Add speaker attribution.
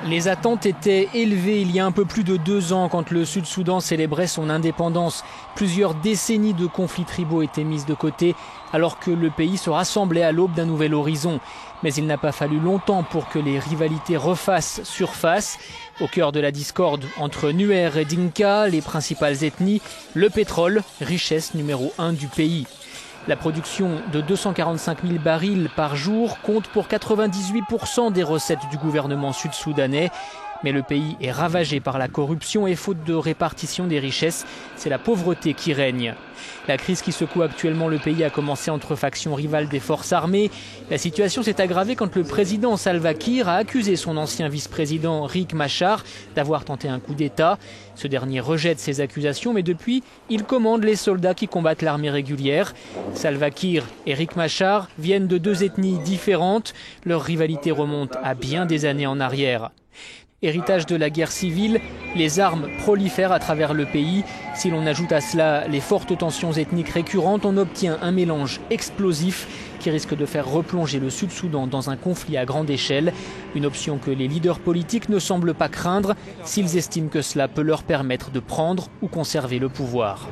Speaker 1: Les attentes étaient élevées il y a un peu plus de 2 ans quand le Sud-Soudan célébrait son indépendance. Plusieurs décennies de conflits tribaux étaient mises de côté alors que le pays se rassemblait à l'aube d'un nouvel horizon. Mais il n'a pas fallu longtemps pour que les rivalités refassent surface. Au cœur de la discorde entre Nuer et Dinka, les principales ethnies, le pétrole, richesse numéro 1 du pays. La production de 245 000 barils par jour compte pour 98% des recettes du gouvernement sud-soudanais. Mais le pays est ravagé par la corruption et faute de répartition des richesses, c'est la pauvreté qui règne. La crise qui secoue actuellement le pays a commencé entre factions rivales des forces armées. La situation s'est aggravée quand le président Salva Kiir a accusé son ancien vice-président Riek Machar d'avoir tenté un coup d'État. Ce dernier rejette ces accusations, mais depuis, il commande les soldats qui combattent l'armée régulière. Salva Kiir et Riek Machar viennent de 2 ethnies différentes. Leur rivalité remonte à bien des années en arrière. Héritage de la guerre civile, les armes prolifèrent à travers le pays. Si l'on ajoute à cela les fortes tensions ethniques récurrentes, on obtient un mélange explosif qui risque de faire replonger le Sud-Soudan dans un conflit à grande échelle. Une option que les leaders politiques ne semblent pas craindre s'ils estiment que cela peut leur permettre de prendre ou conserver le pouvoir.